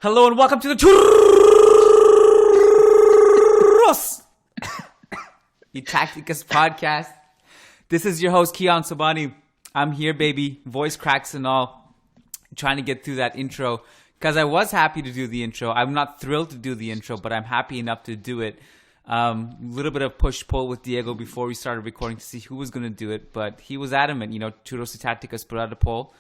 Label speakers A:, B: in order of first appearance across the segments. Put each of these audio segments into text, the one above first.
A: Hello and welcome to the Churros y Tácticas Podcast. This is your host, Kiyan Sobhani. I'm here, baby. Voice cracks and all. Trying to get through that intro because I was happy to do the intro. I'm not thrilled to do the intro, but I'm happy enough to do it. A little bit of push-pull with Diego before we started recording to see who was going to do it, but he was adamant. Churros y Tácticas put out a poll,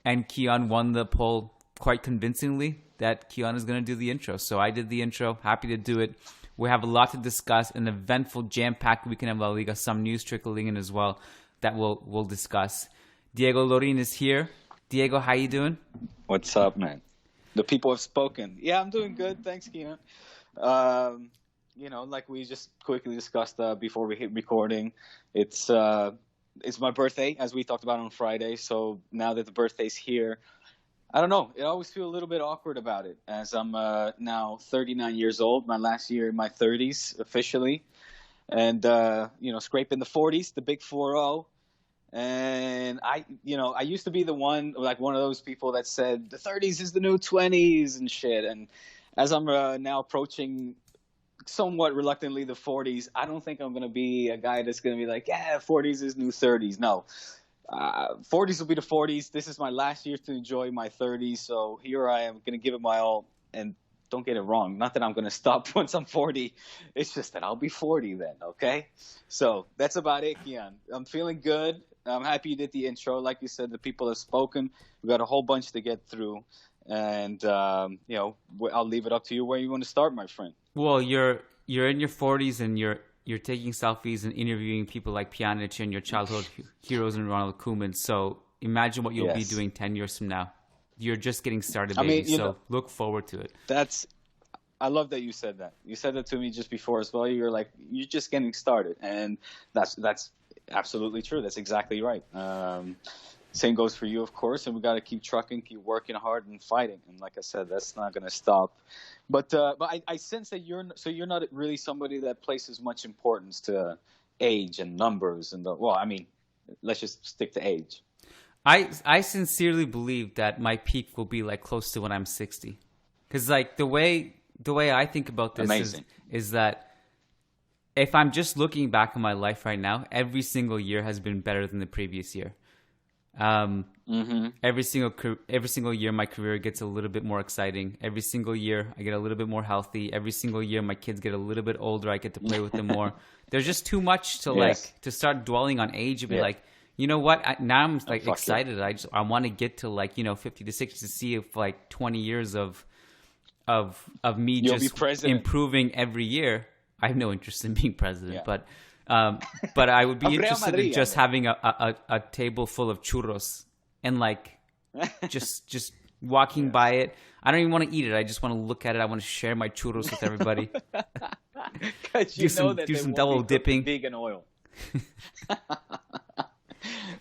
A: and Kiyan won the poll quite convincingly that Kiyan is going to do the intro. So I did the intro. Happy to do it. We have a lot to discuss, an eventful, jam-packed weekend of La Liga, some news trickling in as well that we'll discuss. Diego Lorijn is here. Diego, how you doing?
B: What's up, man? The people have spoken. Yeah, I'm doing good. Thanks, Kiyan. Like we just quickly discussed before we hit recording, it's my birthday, as we talked about on Friday. So now that the birthday's here, I don't know. I always feel a little bit awkward about it, as I'm now 39 years old, my last year in my 30s officially, and scraping the 40s, the big 4-0. And I used to be the one of those people that said the 30s is the new 20s and shit. And as I'm now approaching somewhat reluctantly the 40s, I don't think I'm going to be a guy that's going to be like, yeah, 40s is new 30s. No. 40s will be the 40s. This is my last year to enjoy my 30s. So here I am going to give it my all. And don't get it wrong. Not that I'm going to stop once I'm 40. It's just that I'll be 40 then. Okay. So that's about it, Kiyan. I'm feeling good. I'm happy you did the intro. Like you said, the people have spoken. We've got a whole bunch to get through. And, I'll leave it up to you where you want to start, my friend.
A: Well, you're in your 40s and you're taking selfies and interviewing people like Pjanic and your childhood heroes and Ronald Koeman. So imagine what you'll be doing 10 years from now. You're just getting started, baby. Look forward to it.
B: I love that you said that. You said that to me just before as well. You're like, you're just getting started. And that's absolutely true. That's exactly right. Same goes for you, of course. And we got to keep trucking, keep working hard and fighting. And like I said, that's not going to stop. But I sense that you're not really somebody that places much importance to age and numbers let's just stick to age.
A: I sincerely believe that my peak will be like close to when I'm 60, because like the way I think about this is that if I'm just looking back on my life right now, every single year has been better than the previous year. Every single year my career gets a little bit more exciting. Every single year I get a little bit more healthy. Every single year my kids get a little bit older. I get to play with them more. There's just too much to to start dwelling on age and be like, you know what? Now I'm like excited. I want to get to 50 to 60 to see if 20 years of me just improving every year. I have no interest in being president, but I would be interested in just having a table full of churros and just walking by it. I don't even want to eat it. I just want to look at it. I want to share my churros with everybody. do some double dipping.
B: Vegan oil.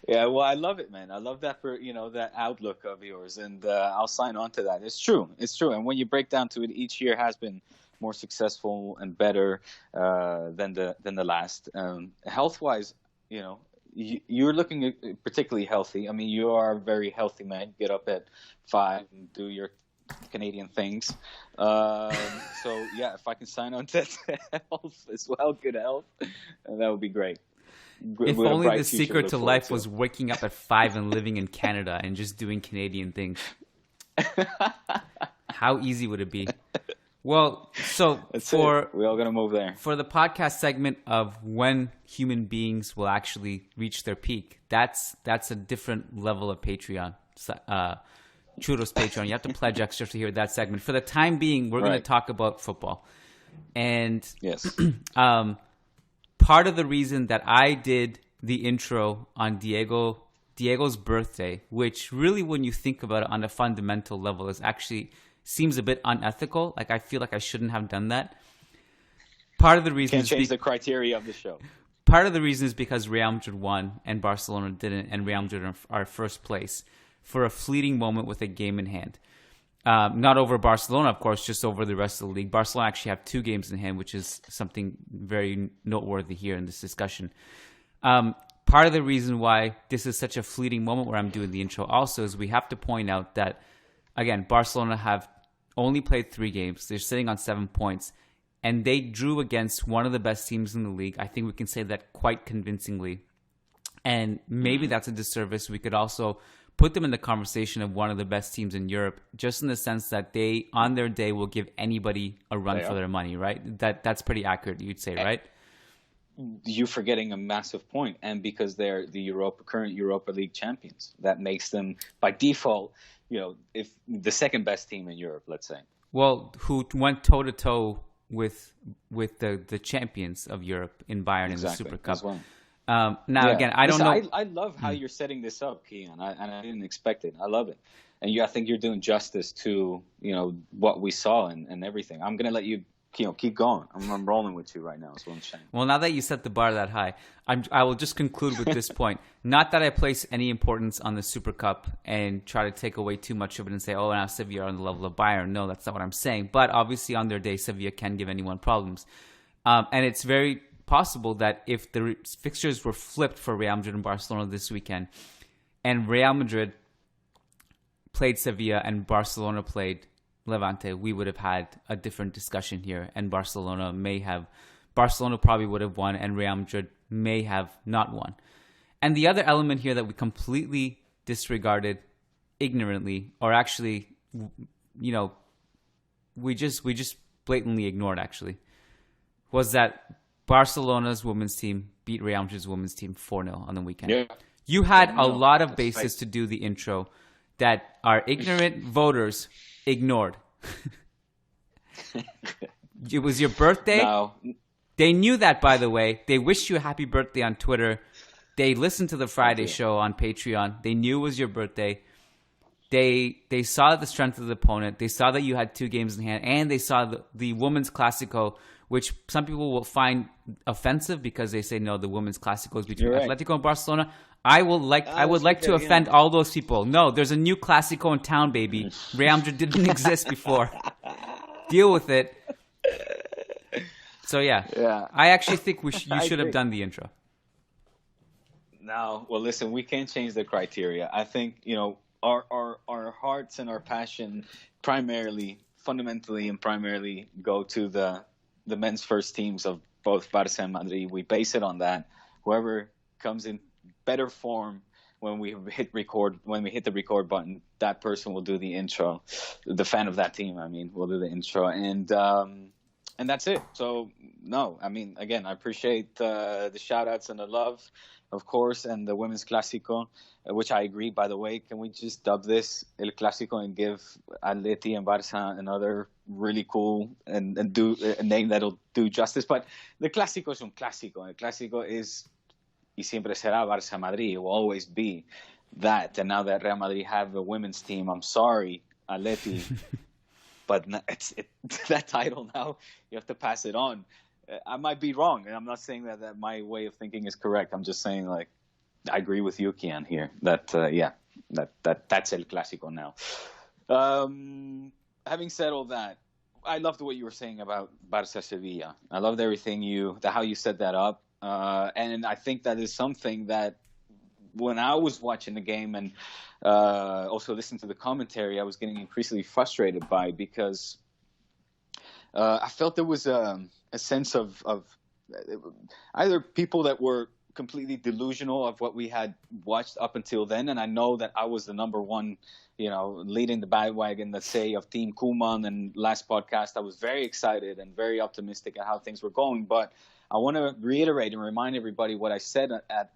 B: Yeah, well, I love it, man. I love that for that outlook of yours, and I'll sign on to that. It's true. And when you break down to it, each year has been more successful and better than the last. Health-wise, you're looking particularly healthy. I mean, you are a very healthy man. Get up at 5 and do your Canadian things. If I can sign on to health as well, good health, that would be great.
A: If only the secret to life was waking up at 5 and living in Canada and just doing Canadian things. How easy would it be? Well, so
B: we're all gonna move there.
A: For the podcast segment of when human beings will actually reach their peak, that's a different level of Patreon. Churros Patreon. You have to pledge extra to hear that segment. For the time being, we're going to talk about football. And part of the reason that I did the intro on Diego's birthday, which really, when you think about it on a fundamental level, is actually seems a bit unethical. Like, I feel like I shouldn't have done that. Part of the reason
B: can't change the criteria of the show.
A: Part of the reason is because Real Madrid won and Barcelona didn't, and Real Madrid are first place for a fleeting moment with a game in hand. Not over Barcelona, of course, just over the rest of the league. Barcelona actually have 2 games in hand, which is something very noteworthy here in this discussion. Part of the reason why this is such a fleeting moment where I'm doing the intro also is we have to point out that, again, Barcelona have only played 3 games. They're sitting on 7 points. And they drew against one of the best teams in the league. I think we can say that quite convincingly. And maybe that's a disservice. We could also put them in the conversation of one of the best teams in Europe, just in the sense that they, on their day, will give anybody a run for their money, right? That's pretty accurate, you'd say, right?
B: You're forgetting a massive point, and because they're the current Europa League champions, that makes them by default, if the second best team in Europe, let's say.
A: Well, who went toe to toe with the champions of Europe in Bayern in the Super Cup.
B: As well.
A: Again, I don't know.
B: I love how you're setting this up, Kiyan, and I didn't expect it. I love it, and I think you're doing justice to what we saw and everything. I'm gonna let you keep going. I'm rolling with you right now. That's what I'm saying.
A: Well, now that you set the bar that high, I will just conclude with this point. Not that I place any importance on the Super Cup and try to take away too much of it and say, oh, now Sevilla are on the level of Bayern. No, that's not what I'm saying. But obviously, on their day, Sevilla can give anyone problems. And it's very possible that if the fixtures were flipped for Real Madrid and Barcelona this weekend, and Real Madrid played Sevilla and Barcelona played Levante, we would have had a different discussion here, and Barcelona probably would have won, and Real Madrid may have not won. And the other element here that we completely disregarded ignorantly, or actually, we just blatantly ignored, actually, was that Barcelona's women's team beat Real Madrid's women's team 4-0 on the weekend. Yeah. You had a lot of basis to do the intro that our ignorant voters ignored. It was your birthday.
B: No.
A: They knew that, by the way. They wished you a happy birthday on Twitter. They listened to the Friday show on Patreon. They knew it was your birthday. They saw the strength of the opponent. They saw that you had 2 games in hand, and they saw the Women's Clásico, which some people will find offensive because they say, no, the Women's Clásico is between Atletico and Barcelona. I would like to offend all those people. No, there's a new Clásico in town, baby. Real Madrid didn't exist before. Deal with it. So yeah. I actually think you should have done the intro.
B: No, well, listen, we can't change the criteria. I think our hearts and our passion fundamentally go to the men's first teams of both Barca and Madrid. We base it on that. Whoever comes in better form when we hit the record button, that person will do the intro. The fan of that team, will do the intro, and that's it. So no, again, I appreciate the shout outs and the love, of course, and the Women's Clásico, which I agree, by the way. Can we just dub this El Clásico and give Atleti and Barça another really cool and do a name that'll do justice? But the Clásico es un clásico. El Clásico is y siempre será Barça Madrid. It will always be that. And now that Real Madrid have a women's team, I'm sorry, Atleti, but that title now, you have to pass it on. I might be wrong, and I'm not saying that my way of thinking is correct. I'm just saying, I agree with you, Kiyan, here. That's El Clásico now. Having said all that, I loved what you were saying about Barça Sevilla. I loved everything how you set that up. And I think that is something that when I was watching the game and also listening to the commentary, I was getting increasingly frustrated by, because I felt there was a sense of either people that were completely delusional of what we had watched up until then. And I know that I was the number one, leading the bandwagon, let's say, of Team Koeman. And last podcast, I was very excited and very optimistic at how things were going. But I want to reiterate and remind everybody what I said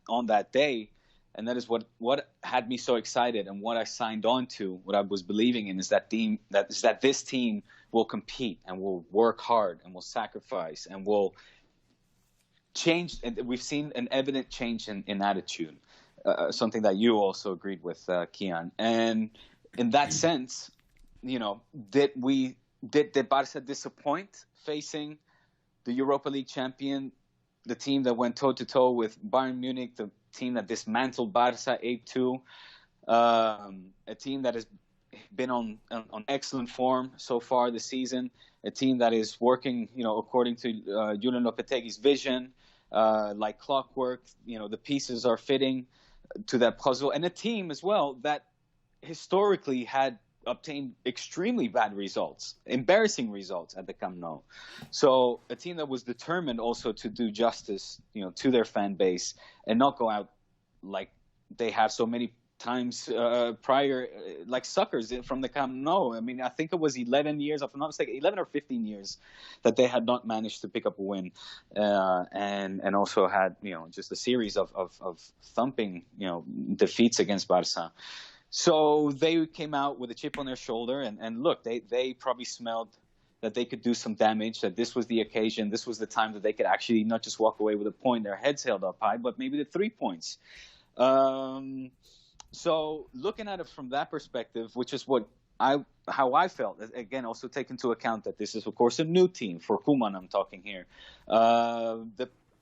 B: on that day. And that is what had me so excited, and what I signed on to, what I was believing in, is that this team will compete and will work hard and will sacrifice and will change. And we've seen an evident change in attitude, something that you also agreed with, Kiyan. And in that sense, did Barca disappoint facing the Europa League champion, the team that went toe-to-toe with Bayern Munich, the team that dismantled Barca 8-2, a team that has been on excellent form so far this season, a team that is working, according to Julian Lopetegui's vision, like clockwork. The pieces are fitting to that puzzle, and a team as well that historically had obtained extremely bad results, embarrassing results at the Camp Nou. So a team that was determined also to do justice, to their fan base and not go out like they have so many times prior, like suckers from the Camp Nou. I mean, I think it was 11 years, if I'm not mistaken, 11 or 15 years that they had not managed to pick up a win, and also had just a series of thumping defeats against Barca. So they came out with a chip on their shoulder, and look, they probably smelled that they could do some damage, that this was the occasion, this was the time that they could actually not just walk away with a point, their heads held up high, but maybe the 3 points. So looking at it from that perspective, which is how I felt, again, also take into account that this is, of course, a new team for Koeman, I'm talking here.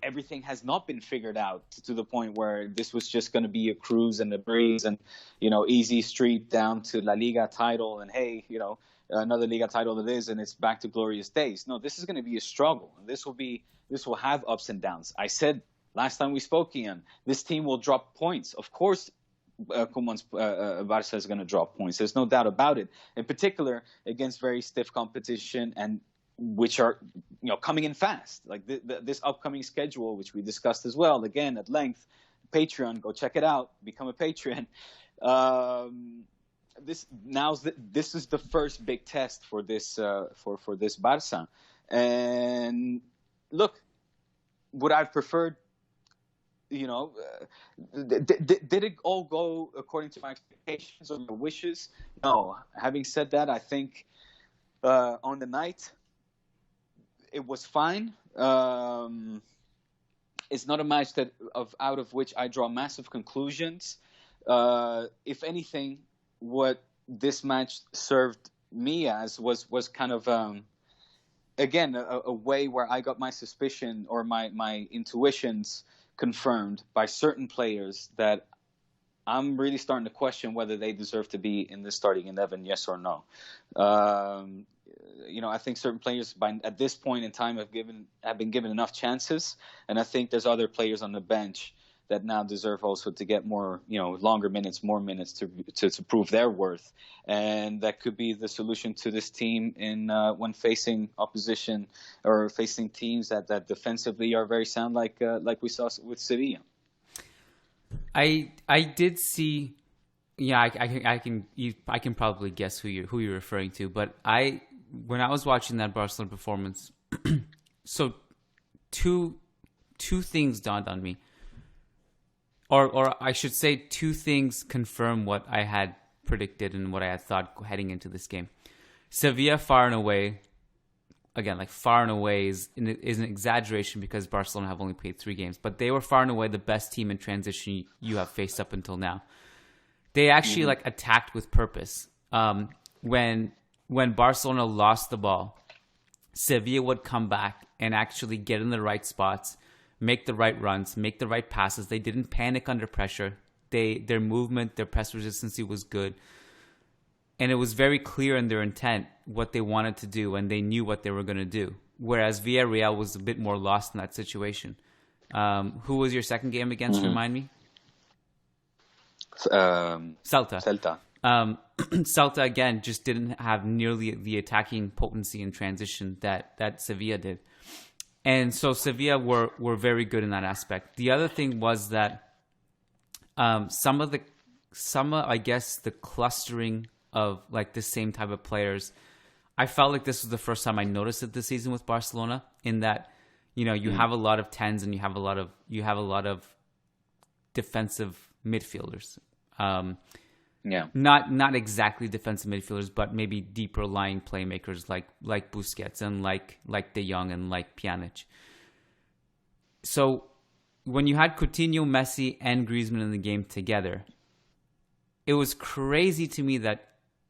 B: Everything has not been figured out to the point where this was just going to be a cruise and a breeze and, easy street down to La Liga title and, hey, another Liga title it is, and it's back to glorious days. No, this is going to be a struggle. This will have ups and downs. I said last time we spoke, Kiyan, this team will drop points. Of course, Koeman's Barca is going to drop points. There's no doubt about it. In particular, against very stiff competition and which are coming in fast. Like this upcoming schedule, which we discussed as well, again at length. Patreon, go check it out. Become a patron. This is the first big test for this for this Barca. And look, would I have preferred? Did it all go according to my expectations or my wishes? No. Having said that, I think on the night it was fine. It's not a match out of which I draw massive conclusions. If anything, what this match served me as was kind of again a way where I got my suspicion or my intuitions confirmed by certain players that I'm really starting to question whether they deserve to be in the starting 11, yes or no. I think certain players at this point in time have been given enough chances, and I think there's other players on the bench that now deserve also to get more, longer minutes, more minutes to prove their worth, and that could be the solution to this team when facing opposition or facing teams that defensively are very sound, like we saw with Sevilla.
A: I did see, I can probably guess who you're referring to, but when I was watching that Barcelona performance, so two things dawned on me. Or I should say two things confirm what I had predicted and what I had thought heading into this game. Sevilla far and away is an exaggeration because Barcelona have only played 3 games, but they were far and away the best team in transition you have faced up until now. They actually attacked with purpose. When Barcelona lost the ball, Sevilla would come back and actually get in the right spots, make the right runs, make the right passes. They didn't panic under pressure. Their movement, their press resistance was good. And it was very clear in their intent what they wanted to do, and they knew what they were going to do. Whereas Villarreal was a bit more lost in that situation. Who was your second game against, remind me? Celta. Celta, again, just didn't have nearly the attacking potency and transition that Sevilla did. And so Sevilla were very good in that aspect. The other thing was that some of I guess the clustering of like the same type of players, I felt like this was the first time I noticed it this season with Barcelona. In that, you have a lot of 10s and you have a lot of defensive midfielders. Not exactly defensive midfielders, but maybe deeper lying playmakers like Busquets and like De Jong and like Pjanic. So when you had Coutinho, Messi, and Griezmann in the game together, it was crazy to me that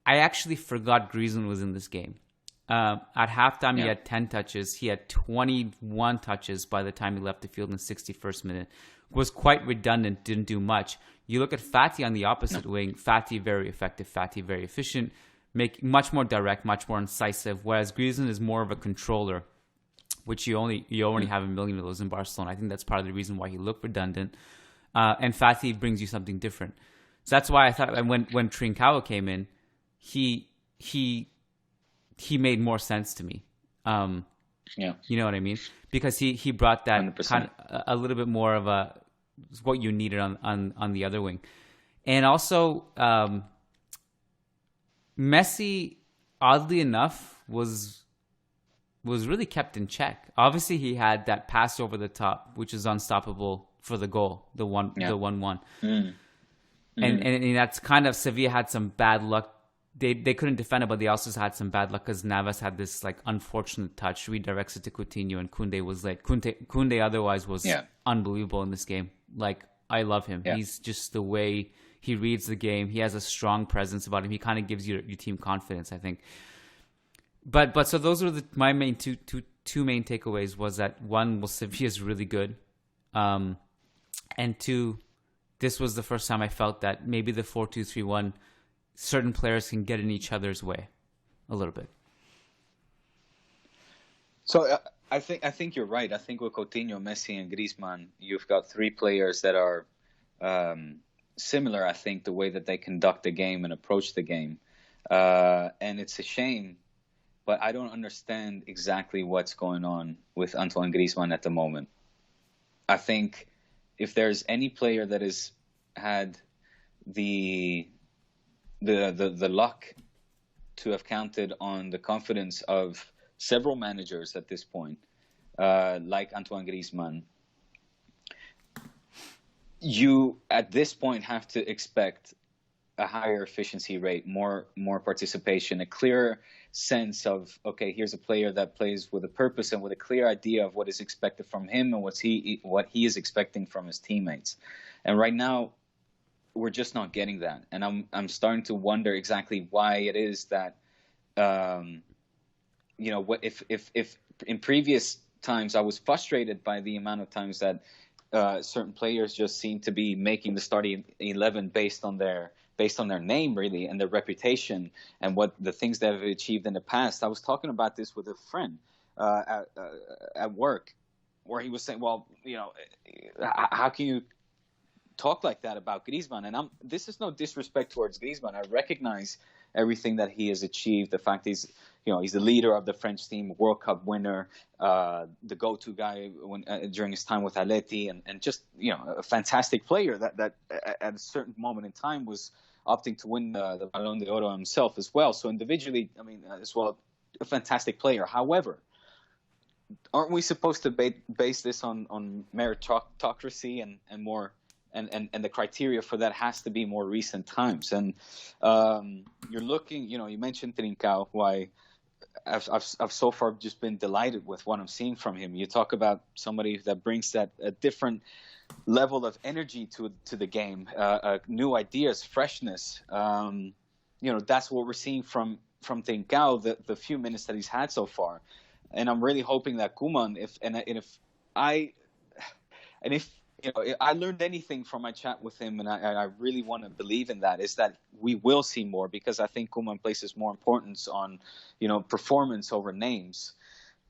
A: I actually forgot Griezmann was in this game. At halftime, he had 10 touches. He had 21 touches by the time he left the field in the 61st minute. Was quite redundant, didn't do much. You look at Fati on the opposite wing. Fati very effective. Fati very efficient. Much more direct, much more incisive. Whereas Griezmann is more of a controller, which you only have a million of those in Barcelona. I think that's part of the reason why he looked redundant. And Fati brings you something different. So that's why I thought when Trincao came in, he made more sense to me. You know what I mean? Because he brought that
B: 100%.
A: kind of a little bit more of a what you needed on the other wing. And also, Messi, oddly enough, was really kept in check. Obviously, he had that pass over the top, which is unstoppable for the goal, the 1-1. And that's kind of, Sevilla had some bad luck. They couldn't defend it, but they also had some bad luck because Navas had this like unfortunate touch, redirects it to Coutinho, and Kounde was like Kounde otherwise was unbelievable in this game. Like, I love him. He's just the way he reads the game. He has a strong presence about him. He kind of gives your team confidence, I think. But so those were my main two main takeaways. Was that one, well, Sevilla's really good, and two, this was the first time I felt that maybe the 4-2-3-1, certain players can get in each other's way a little bit.
B: So I think you're right. I think with Coutinho, Messi, and Griezmann, you've got three players that are similar. I think the way that they conduct the game and approach the game, and it's a shame, but I don't understand exactly what's going on with Antoine Griezmann at the moment. I think if there's any player that has had the luck to have counted on the confidence of several managers at this point, like Antoine Griezmann, you at this point have to expect a higher efficiency rate, more participation, a clearer sense of, okay, here's a player that plays with a purpose and with a clear idea of what is expected from him and what he is expecting from his teammates. And right now, we're just not getting that, and I'm starting to wonder exactly why it is that, what if in previous times I was frustrated by the amount of times that certain players just seem to be making the starting 11 based on their name, really, and their reputation and what the things that have achieved in the past. I was talking about this with a friend at work, where he was saying, well, how can you talk like that about Griezmann? And this is no disrespect towards Griezmann. I recognize everything that he has achieved. The fact he's the leader of the French team, World Cup winner, the go-to guy during his time with Atleti, and just a fantastic player that at a certain moment in time was opting to win the Ballon d'Oro himself as well. So individually, as well, a fantastic player. However, aren't we supposed to base this on meritocracy and more? And the criteria for that has to be more recent times. And you're looking, you mentioned Trincao, who I've so far just been delighted with what I'm seeing from him. You talk about somebody that brings a different level of energy to the game, new ideas, freshness. That's what we're seeing from Trincao, the few minutes that he's had so far. And I'm really hoping that Koeman, if I learned anything from my chat with him, and I really want to believe in that, is that we will see more, because I think Koeman places more importance on, performance over names.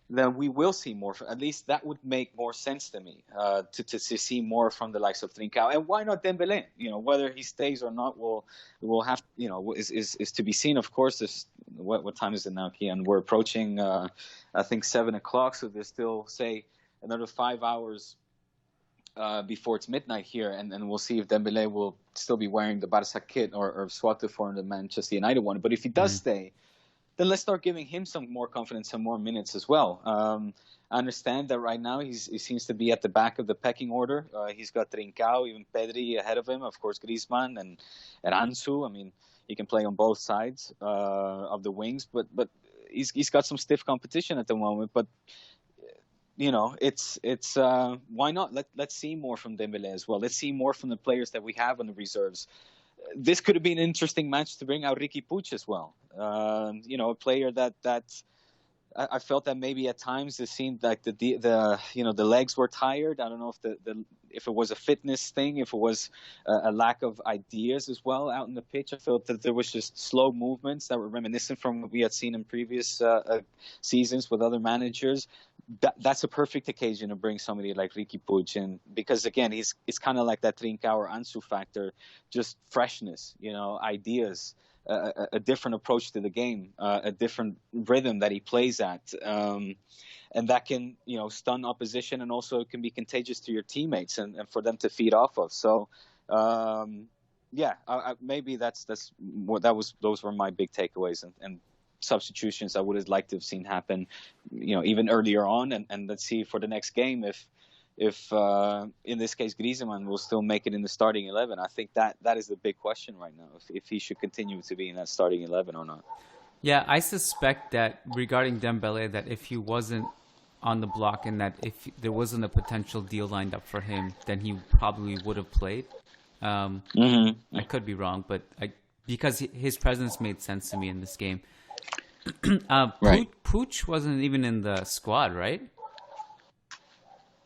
B: Then we will see more. At least that would make more sense to me, to see more from the likes of Trincao. And why not Dembélé? Whether he stays or not, we'll have, is to be seen. Of course, what time is it now, Kiyan? We're approaching, I think 7:00. So there's still, say, another 5 hours before it's midnight here, and we'll see if Dembélé will still be wearing the Barca kit or swap it for the Manchester United one. But if he does stay, then let's start giving him some more confidence and more minutes as well. I understand that right now he seems to be at the back of the pecking order. He's got Trincao, even Pedri ahead of him, of course Griezmann and Ansu. He can play on both sides of the wings, but he's got some stiff competition at the moment. But it's why not? Let's see more from Dembélé as well. Let's see more from the players that we have on the reserves. This could have been an interesting match to bring out Riqui Puig as well. A player that I felt that maybe at times it seemed like the legs were tired. I don't know if it was a fitness thing, if it was a lack of ideas as well out in the pitch. I felt that there was just slow movements that were reminiscent from what we had seen in previous seasons with other managers. That's a perfect occasion to bring somebody like Riqui Puig in, because again, it's kind of like that Trincao or Ansu factor, just freshness, ideas, a different approach to the game, a different rhythm that he plays at. And that can, stun opposition, and also it can be contagious to your teammates and for them to feed off of. So, maybe those were my big takeaways and substitutions I would have liked to have seen happen, even earlier on. And let's see for the next game if in this case Griezmann will still make it in the starting 11. I think that is the big question right now, if he should continue to be in that starting 11 or not.
A: Yeah, I suspect that regarding Dembele, that if he wasn't on the block and that if there wasn't a potential deal lined up for him, then he probably would have played. I could be wrong, but because his presence made sense to me in this game.
B: Right.
A: Puig wasn't even in the squad, right?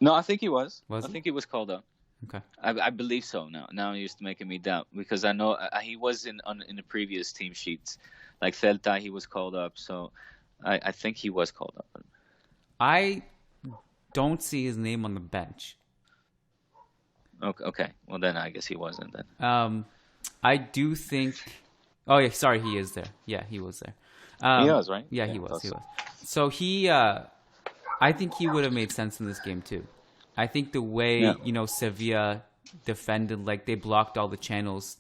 B: No, I think he was.
A: Was
B: I
A: he?
B: think he was called up.
A: Okay.
B: I believe so. Now you're just making me doubt, because I know he was in the previous team sheets, like Celta. He was called up, so I think he was called up.
A: I don't see his name on the bench.
B: Okay. Well, then I guess he wasn't then.
A: I do think. Oh yeah, sorry, he is there. Yeah, he was there.
B: He was, right?
A: Yeah, he was. So I think he would have made sense in this game too. I think the way Sevilla defended, like they blocked all the channels,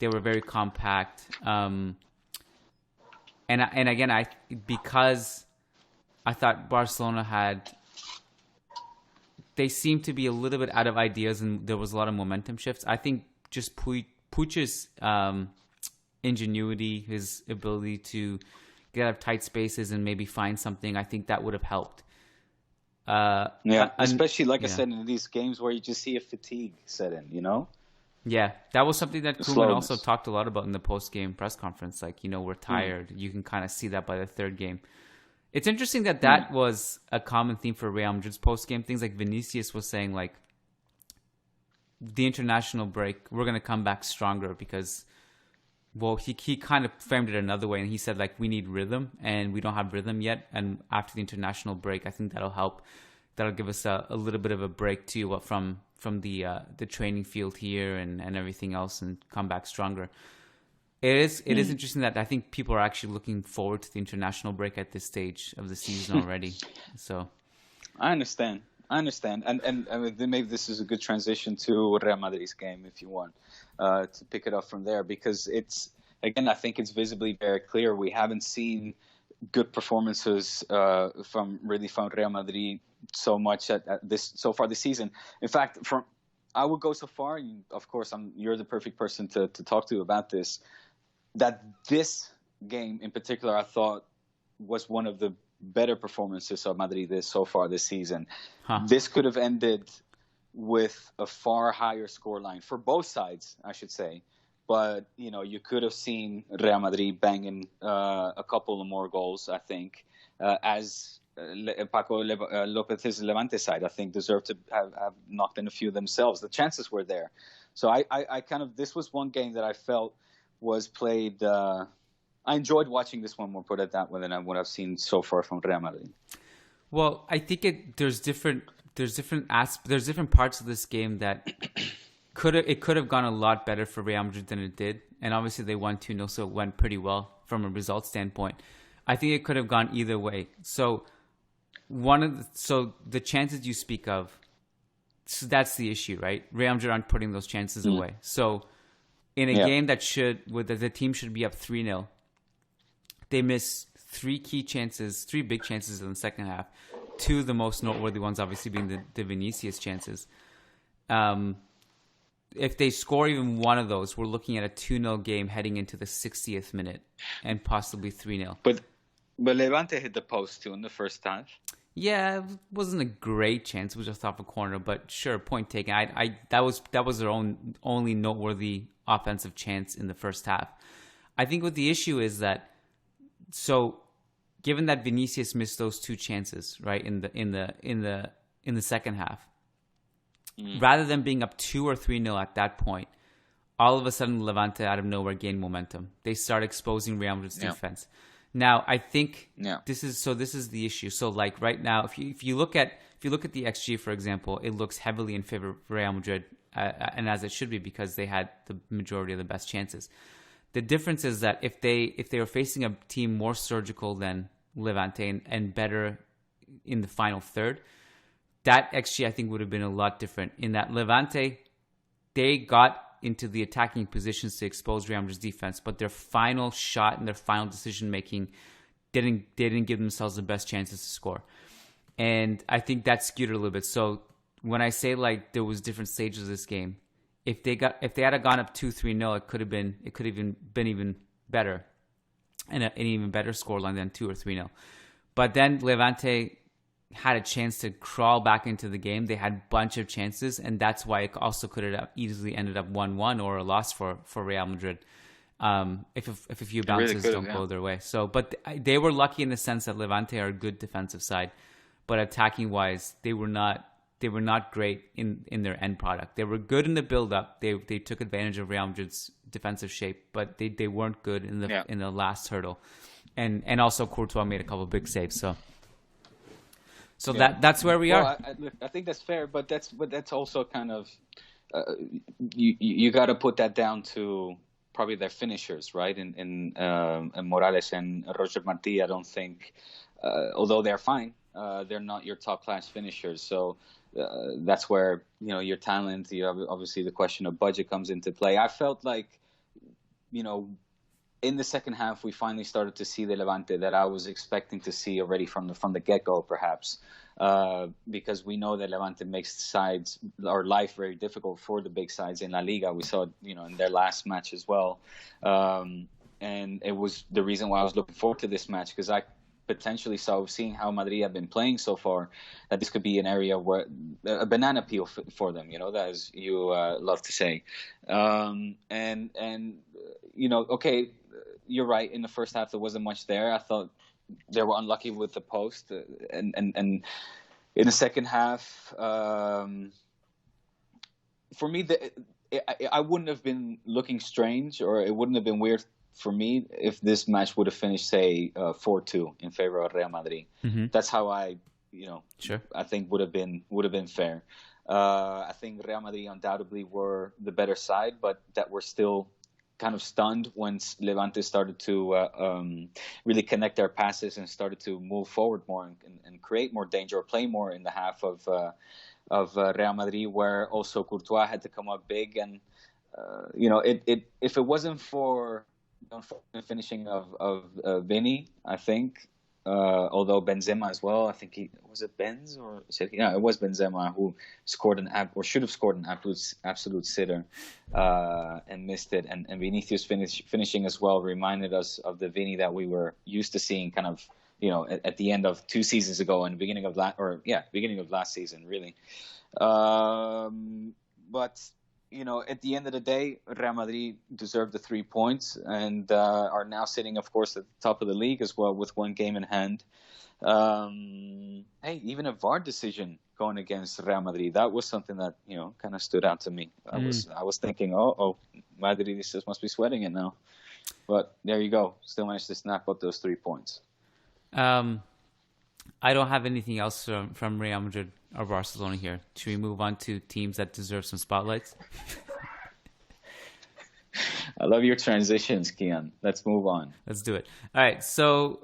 A: they were very compact. And again, because I thought Barcelona they seemed to be a little bit out of ideas, and there was a lot of momentum shifts. I think just Puig's ingenuity, his ability to get out of tight spaces and maybe find something, I think that would have helped.
B: Especially I said, in these games where you just see a fatigue set in,
A: Yeah, that was something that Kounde
B: slowness.
A: also talked a lot about in the post-game press conference. Like, we're tired. You can kind of see that by the third game. It's interesting that was a common theme for Real Madrid's post-game things. Like Vinicius was saying, like, the international break, we're going to come back stronger because, well, he kind of framed it another way, and he said, like, we need rhythm, and we don't have rhythm yet. And after the international break, I think that'll help. That'll give us a little bit of a break too from the training field here and everything else, and come back stronger. It is interesting that I think people are actually looking forward to the international break at this stage of the season already. So
B: I understand, and I mean, maybe this is a good transition to Real Madrid's game if you want to pick it up from there, because I think it's visibly very clear we haven't seen good performances from Real Madrid so much so far this season. In fact, I would go so far, and of course you're the perfect person to talk to about this, that this game in particular I thought was one of the better performances of Madrid so far this season. This could have ended with a far higher scoreline for both sides, I should say. But, you could have seen Real Madrid banging a couple of more goals, I think, as Paco Lopez's Levante side, I think, deserved to have knocked in a few themselves. The chances were there. So I this was one game that I felt was played. I enjoyed watching this one more, put it that way, than what I've seen so far from Real Madrid.
A: Well, I think there's different parts of this game that it could have gone a lot better for Real Madrid than it did, and obviously they won 2-0, so it went pretty well from a result standpoint. I think it could have gone either way. So the chances you speak of, so that's the issue, right? Real Madrid aren't putting those chances away. So in a game that the team should be up 3-0, they miss three big chances in the second half. Two of the most noteworthy ones, obviously, being the Vinicius chances. If they score even one of those, we're looking at a 2-0 game heading into the 60th minute and possibly 3-0.
B: But Levante hit the post too in the first half.
A: Yeah, it wasn't a great chance. It was just off a corner, but sure, point taken. That was their only noteworthy offensive chance in the first half. I think what the issue is that, so given that Vinicius missed those two chances, right, in the second half, rather than being up 2 or 3-0 at that point, all of a sudden Levante out of nowhere gained momentum. They start exposing Real Madrid's defense. Now, I think this is the issue. So, like right now, if you look at the XG, for example, it looks heavily in favor of Real Madrid, and as it should be, because they had the majority of the best chances. The difference is that if they were facing a team more surgical than Levante and better in the final third, that XG I think would have been a lot different. In that Levante, they got into the attacking positions to expose Real Madrid's defense, but their final shot and their final decision making didn't give themselves the best chances to score. And I think that skewed it a little bit. So when I say like there was different stages of this game, if they had gone up 2-3-0, it could have been even better, and an even better scoreline than 2 or 3-0. But then Levante had a chance to crawl back into the game. They had a bunch of chances, and that's why it also could have easily ended up 1-1 or a loss for Real Madrid if a few bounces don't go their way. So, but they were lucky in the sense that Levante are a good defensive side, but attacking wise, they were not great in their end product. They were good in the build up. They took advantage of Real Madrid's defensive shape, but they weren't good in the last hurdle. And also Courtois made a couple of big saves. So that's where we are.
B: I think that's fair, but that's also kind of you got to put that down to probably their finishers, right? In Morales and Roger Martí, I don't think, although they're fine, they're not your top class finishers. So that's where your talent, obviously the question of budget comes into play. I felt like in the second half, we finally started to see the Levante that I was expecting to see already from the get-go, perhaps, because we know that Levante makes sides or life very difficult for the big sides in La Liga. We saw it, in their last match as well, and it was the reason why I was looking forward to this match, because I potentially saw, seeing how Madrid have been playing so far, that this could be an area where a banana peel for them, that as you love to say, okay. You're right. In the first half, there wasn't much there. I thought they were unlucky with the post, and in the second half, for me, I wouldn't have been looking strange, or it wouldn't have been weird for me if this match would have finished, say, 4-2 in favor of Real Madrid. Mm-hmm. That's how I think would have been fair. I think Real Madrid undoubtedly were the better side, but that were still kind of stunned once Levante started to really connect their passes and started to move forward more and create more danger or play more in the half of Real Madrid, where also Courtois had to come up big. And if it wasn't for the finishing of Vini, I think, although Benzema as well, I think it was Benzema who scored should have scored an absolute sitter and missed it, and Vinicius finishing as well reminded us of the Vini that we were used to seeing kind of at the end of 2 seasons ago and beginning of last season really, but at the end of the day, Real Madrid deserved the 3 points and are now sitting, of course, at the top of the league as well with 1 game in hand. Even a VAR decision going against Real Madrid, that was something that, kind of stood out to me. I was thinking, Madridistas must be sweating it now. But there you go. Still managed to snap up those 3 points.
A: I don't have anything else from Real Madrid or Barcelona here. Should we move on to teams that deserve some spotlights?
B: I love your transitions, Kiyan. Let's move on.
A: Let's do it. All right. So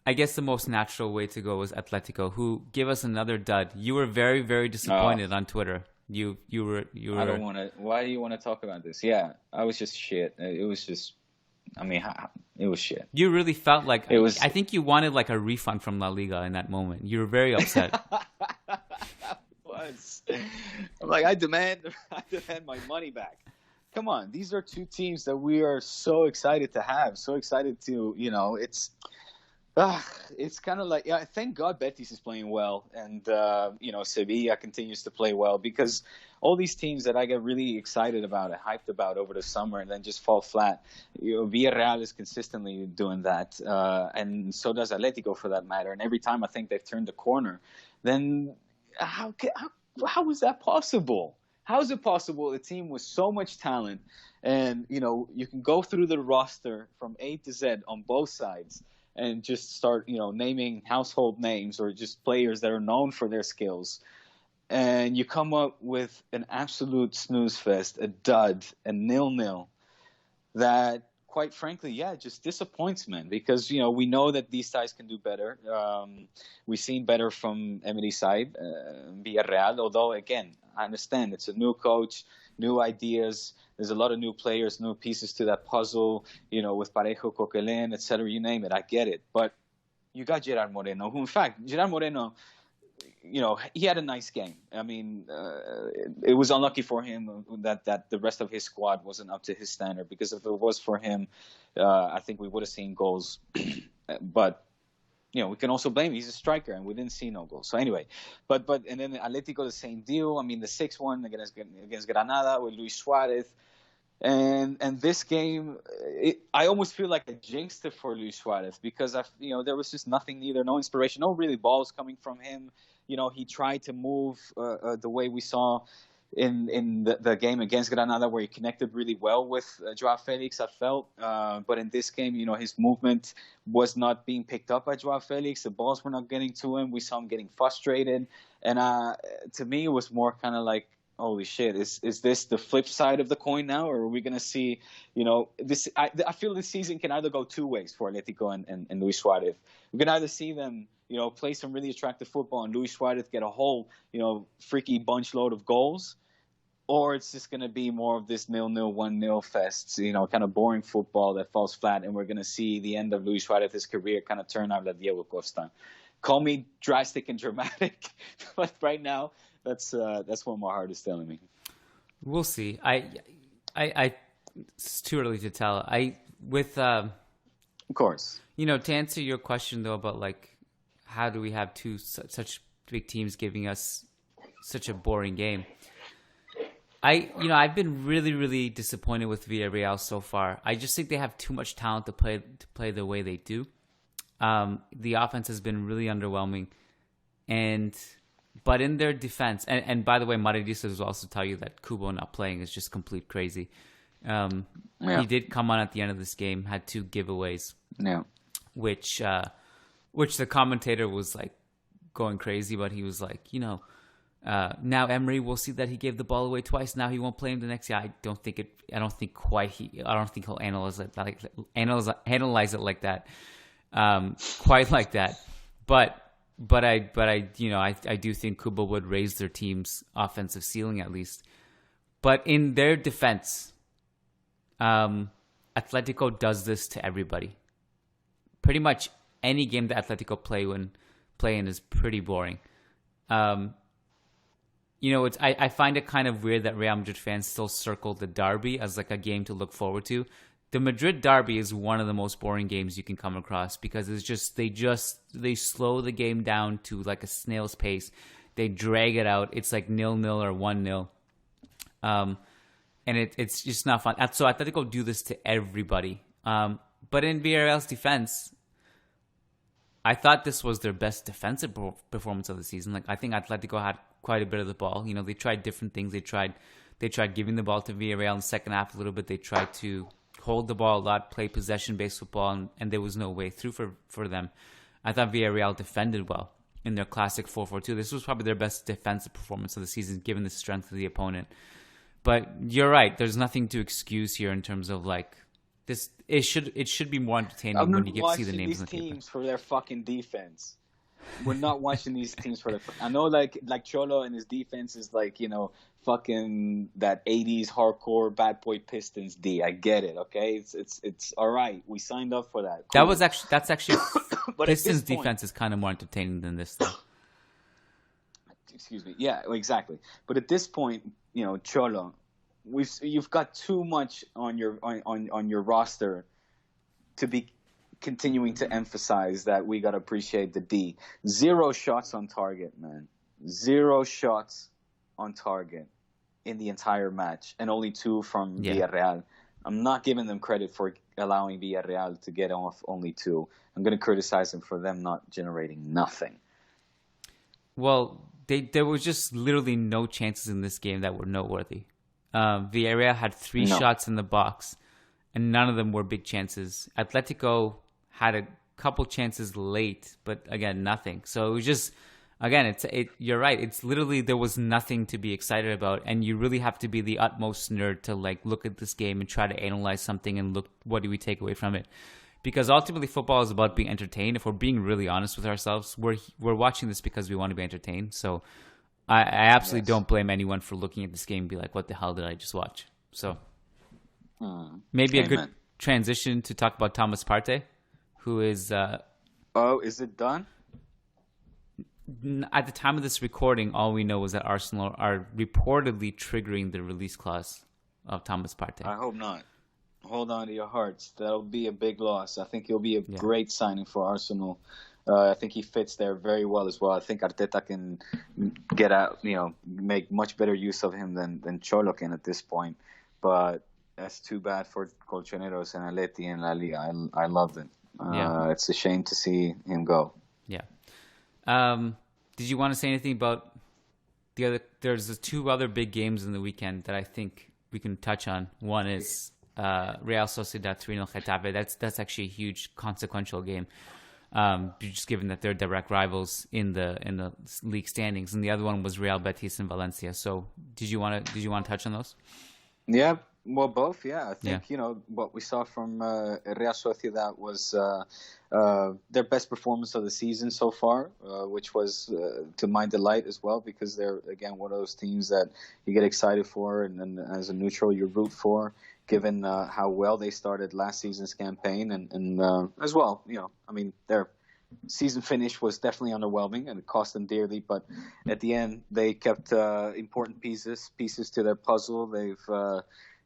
A: I guess the most natural way to go was Atletico, who gave us another dud. You were very, very disappointed on Twitter. You were.
B: I don't want to. Why do you want to talk about this? Yeah, I was just shit. It was just. It was shit.
A: You really felt like it was. I think you wanted like a refund from La Liga in that moment. You were very upset.
B: I'm like, I demand my money back. Come on, these are 2 teams that we are so excited to have, so excited to. It's kind of like, thank God Betis is playing well, and Sevilla continues to play well, because all these teams that I get really excited about and hyped about over the summer and then just fall flat. Villarreal is consistently doing that, and so does Atletico for that matter. And every time I think they've turned the corner, then how is that possible? How is it possible a team with so much talent, and you can go through the roster from A to Z on both sides and just start, naming household names or just players that are known for their skills, and you come up with an absolute snooze fest, a dud, a 0-0. that, quite frankly, just disappoints, man. Because we know that these guys can do better. We've seen better from Emery's side, Villarreal. Although, again, I understand it's a new coach, new ideas. There's a lot of new players, new pieces to that puzzle. With Parejo, Coquelin, etc. You name it, I get it. But you got Gerard Moreno, who, in fact, Gerard Moreno, he had a nice game. I mean, it was unlucky for him that the rest of his squad wasn't up to his standard, because if it was for him, I think we would have seen goals. But, we can also blame him. He's a striker, and we didn't see no goals. So anyway, and then Atletico, the same deal. I mean, the 6-1 against Granada with Luis Suarez. And this game, I almost feel like I jinxed it for Luis Suarez, because there was just nothing, no inspiration, no really balls coming from him. He tried to move the way we saw in the game against Granada, where he connected really well with Joao Felix, I felt. But in this game, his movement was not being picked up by Joao Felix. The balls were not getting to him. We saw him getting frustrated. And to me, it was more kind of like, holy shit, is this the flip side of the coin now? Or are we going to see, this? I feel this season can either go two ways for Atletico and Luis Suarez. We can either see them, play some really attractive football and Luis Suarez get a whole, freaky bunch load of goals, or it's just going to be more of this 0-0, 1-0 fest, kind of boring football that falls flat, and we're going to see the end of Luis Suarez's career kind of turn out like Diego Costa. Call me drastic and dramatic, but right now, that's what my heart is telling me.
A: We'll see. It's too early to tell.
B: Of course.
A: To answer your question though about like, how do we have two such big teams giving us such a boring game? I've been really, really disappointed with Villarreal so far. I just think they have too much talent to play the way they do. The offense has been really underwhelming, but in their defense, and by the way, Madridistas will also tell you that Kubo not playing is just complete crazy. He did come on at the end of this game, had 2 giveaways, which the commentator was like going crazy, but he was like, now Emery will see that he gave the ball away twice. Now he won't play him the next year. I don't think he'll analyze it like that, quite like that. But I do think Kubo would raise their team's offensive ceiling at least. But in their defense, Atletico does this to everybody. Pretty much any game that Atletico play in is pretty boring. I find it kind of weird that Real Madrid fans still circle the derby as like a game to look forward to. The Madrid derby is one of the most boring games you can come across, because it's just they slow the game down to like a snail's pace. They drag it out. It's like 0-0 or 1-0. And it's just not fun. So Atletico do this to everybody. But in Villarreal's defense, I thought this was their best defensive performance of the season. Like, I think Atletico had quite a bit of the ball. They tried different things. They tried giving the ball to Villarreal in the second half a little bit. They tried to hold the ball a lot, play possession-based football, and there was no way through for them. I thought Villarreal defended well in their classic 4-4-2. This was probably their best defensive performance of the season, given the strength of the opponent. But you're right. There's nothing to excuse here in terms of like this. It should be more entertaining when you get to see the names on the paper.
B: Teams for their fucking defense. We're not watching these teams for their. I know like Cholo and his defense is like fucking that 80s hardcore bad boy Pistons D. I get it. Okay, it's all right. We signed up for that. Cool.
A: That's actually Pistons defense is kind of more entertaining than this though.
B: Excuse me. Yeah, exactly. But at this point, Cholo, you've got too much on your roster to be continuing to emphasize that we got to appreciate the D. 0 shots on target, man. 0 shots on target in the entire match, and only 2 from Villarreal. I'm not giving them credit for allowing Villarreal to get off only 2. I'm going to criticize them for them not generating nothing.
A: Well, there was just literally no chances in this game that were noteworthy. Villarreal had 3 shots in the box, and none of them were big chances. Atletico had a couple chances late, but again, nothing. So it was just again, you're right. It's literally there was nothing to be excited about, and you really have to be the utmost nerd to like look at this game and try to analyze something and look what do we take away from it. Because ultimately, football is about being entertained. If we're being really honest with ourselves, we're watching this because we want to be entertained. So I absolutely don't blame anyone for looking at this game and be like, what the hell did I just watch? So maybe a good transition to talk about Thomas Partey, who is...
B: is it done?
A: At the time of this recording, all we know is that Arsenal are reportedly triggering the release clause of Thomas Partey.
B: I hope not. Hold on to your hearts. That'll be a big loss. I think he'll be a great signing for Arsenal. I think he fits there very well as well. I think Arteta can get out, make much better use of him than Cholo can at this point. But that's too bad for Colchoneros and Atleti and La Liga. I loved it. It's a shame to see him go.
A: Yeah. Did you want to say anything about the other? There's the two other big games in the weekend that I think we can touch on. One is Real Sociedad 3-0 Getafe. That's actually a huge consequential game, just given that they're direct rivals in the league standings. And the other one was Real Betis and Valencia. So did you want to touch on those?
B: Yeah. Well, both, yeah. I think, what we saw from Real Sociedad was their best performance of the season so far, which was to my delight as well, because they're, again, one of those teams that you get excited for and as a neutral you root for, given how well they started last season's campaign. And as well, their season finish was definitely underwhelming and it cost them dearly. But at the end, they kept important pieces to their puzzle. They've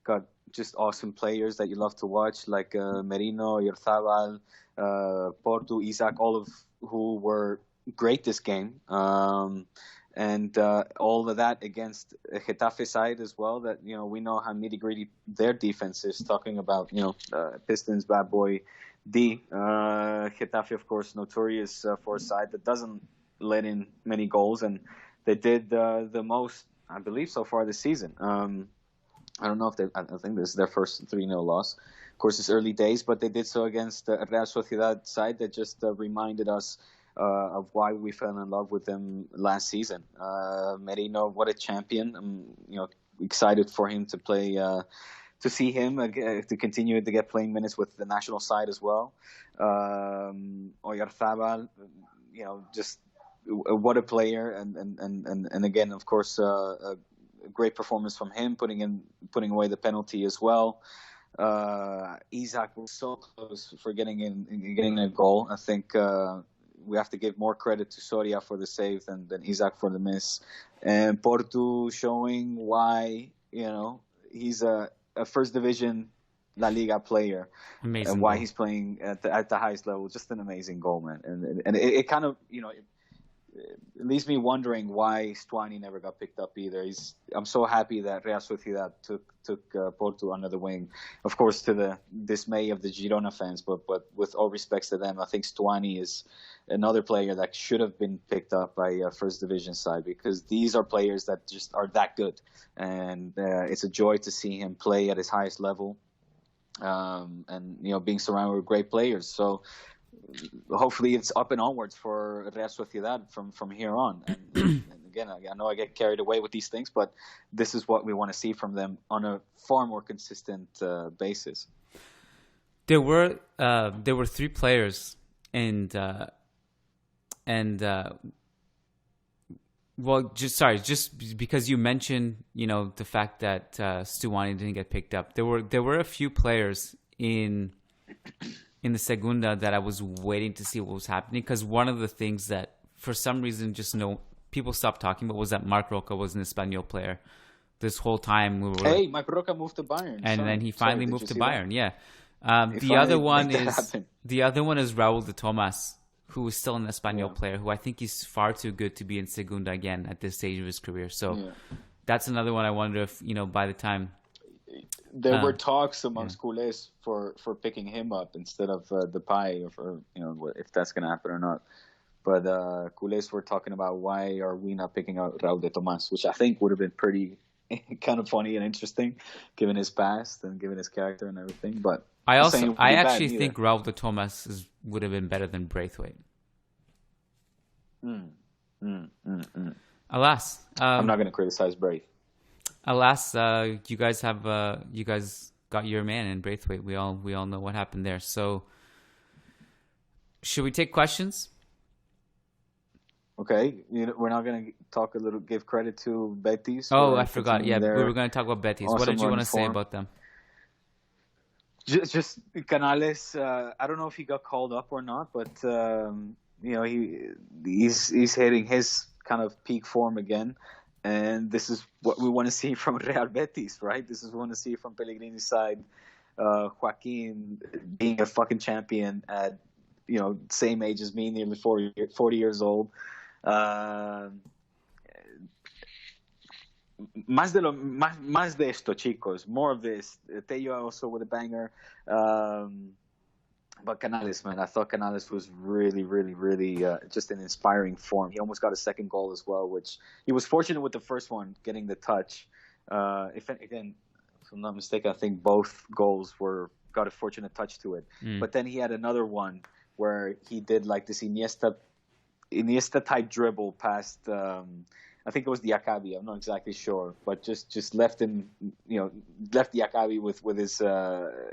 B: got just awesome players that you love to watch, like Merino, Oyarzabal, Portu, Isaac, all of who were great this game. And all of that against a Getafe side as well that, we know how nitty-gritty their defense is, talking about, Pistons bad boy D. Getafe, of course, notorious for a side that doesn't let in many goals. And they did the most, I believe, so far this season. I don't know if I think this is their first 3-0 loss. Of course, it's early days, but they did so against a Real Sociedad side that just reminded us of why we fell in love with them last season. Merino, what a champion! I'm excited for him to play, to see him to continue to get playing minutes with the national side as well. Oyarzabal, just what a player, and again, of course, a great performance from him, putting away the penalty as well. Isaac was so close for getting a goal. I think we have to give more credit to Soria for the save than Isaac for the miss. And Portu showing why he's a first division La Liga player.
A: Amazing
B: and why
A: goal.
B: He's playing at the highest level. Just an amazing goal, man. And it kind of it leaves me wondering why Stuani never got picked up either. I'm so happy that Real Sociedad took Porto under the wing, of course, to the dismay of the Girona fans. But with all respects to them, I think Stuani is another player that should have been picked up by a first division side, because these are players that just are that good, and it's a joy to see him play at his highest level, and being surrounded with great players. So hopefully it's up and onwards for Real Sociedad from here on. And again, I know I get carried away with these things, but this is what we want to see from them on a far more consistent basis.
A: There were three players, and just because you mentioned the fact that Stuani didn't get picked up, there were a few players in the Segunda that I was waiting to see what was happening, because one of the things that for some reason people stopped talking about was that Marc Roca was an Espanyol player this whole time.
B: Marc Roca moved to Bayern,
A: and then he finally moved to Bayern.
B: That?
A: Yeah. The other one is Raul de Tomas, who is still an Espanyol player, who I think is far too good to be in Segunda again at this stage of his career. So that's another one. I wonder if by the time.
B: There were talks amongst culés for picking him up instead of Depay, or if that's going to happen or not. But culés were talking about why are we not picking up Raul de Tomas, which I think would have been pretty kind of funny and interesting, given his past and given his character and everything. But
A: I actually think Raul de Tomas would have been better than Braithwaite. Alas,
B: I'm not going to criticize Braith.
A: alas, you guys got your man in Braithwaite. We all know what happened there. So, should we take questions?
B: Okay, we're not going to give credit to Betis.
A: Oh, I forgot. Yeah, we were going to talk about Betis. What did you want to say about them?
B: Just Canales. I don't know if he got called up or not, but he's hitting his kind of peak form again, and this is what we want to see from Real Betis, right? This is what we want to see from Pellegrini's side. Joaquin being a fucking champion at same age as me, nearly 40 years old. Más de esto, chicos. More of this. Tello also with a banger. But Canales, man, I thought Canales was really, really, really just an inspiring form. He almost got a second goal as well, which he was fortunate with the first one, getting the touch. If I'm not mistaken, I think both goals got a fortunate touch to it. But then he had another one where he did like this Iniesta type dribble past. I think it was Diakabi. I'm not exactly sure, but just left him, left Diakabi with his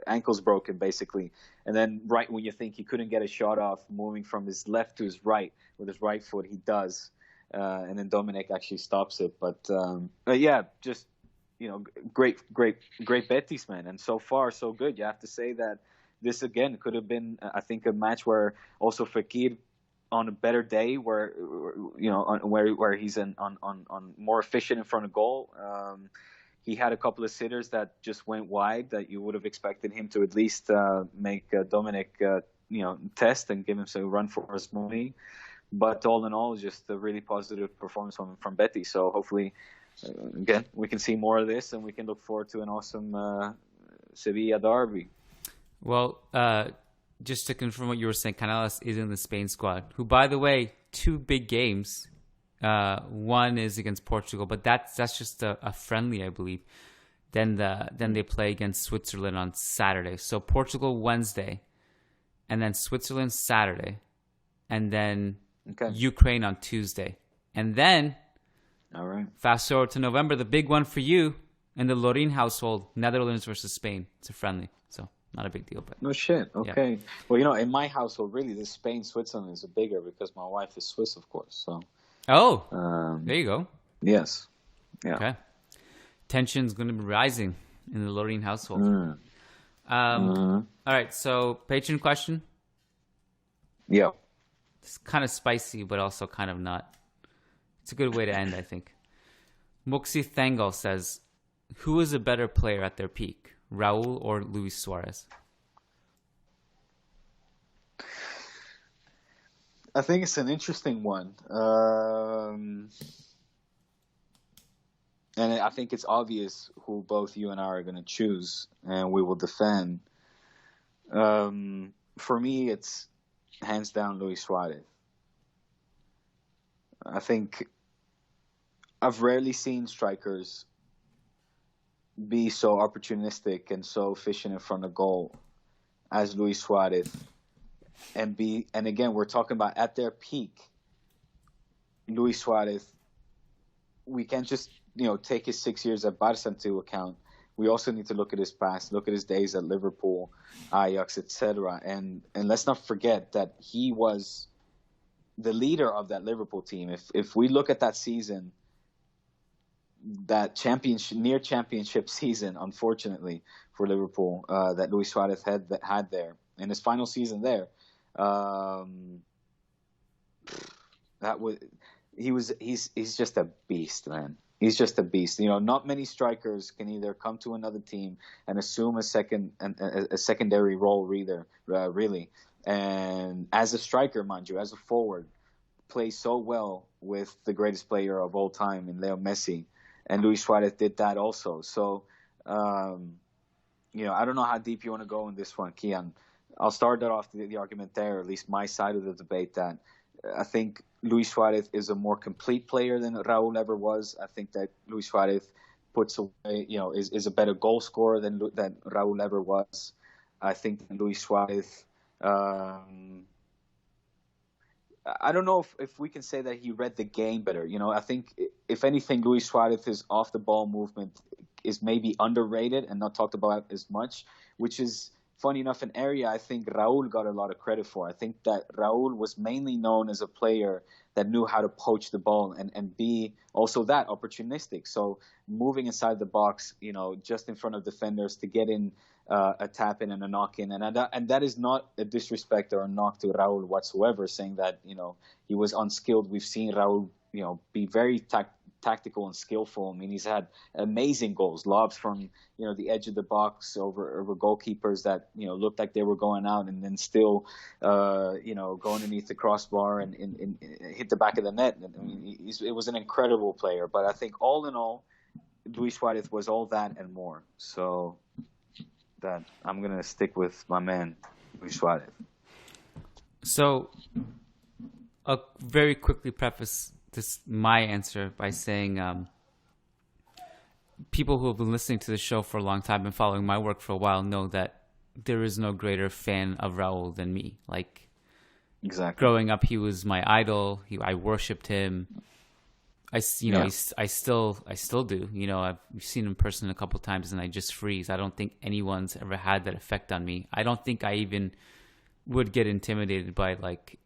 B: ankles broken basically, and then right when you think he couldn't get a shot off, moving from his left to his right with his right foot, he does, and then Dominic actually stops it. But yeah, just great Betis, man, and so far so good. You have to say that this again could have been, I think, a match where also Fekir, on a better day, where he's on more efficient in front of goal. He had a couple of sitters that just went wide that you would have expected him to at least make Dominic test and give him some run for his money. But all in all, just a really positive performance from Betis. So hopefully, again, we can see more of this, and we can look forward to an awesome Sevilla derby.
A: Well, just to confirm what you were saying, Canales is in the Spain squad, who, by the way, 2 big games. One is against Portugal, but that's just a friendly, I believe. Then they play against Switzerland on Saturday. So Portugal Wednesday, and then Switzerland Saturday, and then Ukraine on Tuesday. And then,
B: all right,
A: fast forward to November, the big one for you in the Lorijn household, Netherlands versus Spain. It's a friendly, so not a big deal. But
B: no shit. Okay.
A: Yeah.
B: Well, in my household, really, the Spain-Switzerland is bigger because my wife is Swiss, of course. So.
A: Oh, there you go.
B: Yes. Yeah.
A: Okay. Tension's going to be rising in the Lorijn household. All right. So, patron question.
B: Yeah.
A: It's kind of spicy, but also kind of not. It's a good way to end, I think. Muxi Thangal says, who is a better player at their peak, Raul or Luis Suarez?
B: I think it's an interesting one. And I think it's obvious who both you and I are going to choose, and we will defend. For me, it's hands down Luis Suarez. I think I've rarely seen strikers be so opportunistic and so efficient in front of goal as Luis Suarez. And again, we're talking about at their peak, Luis Suarez. We can't just take his 6 years at Barca into account. We also need to look at his past, look at his days at Liverpool, Ajax, etc. And let's not forget that he was the leader of that Liverpool team. If we look at that season, that near championship season, unfortunately for Liverpool, that Luis Suarez had there in his final season there, he's just a beast, man. He's just a beast. Not many strikers can either come to another team and assume a secondary role really. And as a striker, mind you, as a forward, plays so well with the greatest player of all time in Leo Messi. And Luis Suarez did that also. So, I don't know how deep you want to go in this one, Kiyan. I'll start that off the argument there, at least my side of the debate, that I think Luis Suarez is a more complete player than Raul ever was. I think that Luis Suarez puts away, is a better goal scorer than Raul ever was. I think that Luis Suarez I don't know if we can say that he read the game better. I think if anything, Luis Suarez's off the ball movement is maybe underrated and not talked about as much, which is funny enough an area I think Raul got a lot of credit for. I think that Raul was mainly known as a player that knew how to poach the ball and be also that opportunistic. So moving inside the box, just in front of defenders to get in a tap in and a knock in, and that is not a disrespect or a knock to Raul whatsoever, saying that he was unskilled. We've seen Raul be very tactical and skillful. I mean, he's had amazing goals, lobs from the edge of the box over goalkeepers that looked like they were going out, and then still go underneath the crossbar and hit the back of the net. I mean, it was an incredible player. But I think all in all, Luis Suarez was all that and more. So that I'm gonna stick with my man Luis Suarez.
A: So I'll very quickly preface my answer by saying people who have been listening to the show for a long time and following my work for a while know that there is no greater fan of Raul than me. Like,
B: exactly.
A: Growing up, he was my idol. I worshipped him. I still do. I've seen him in person a couple of times, and I just freeze. I don't think anyone's ever had that effect on me. I don't think I even would get intimidated by like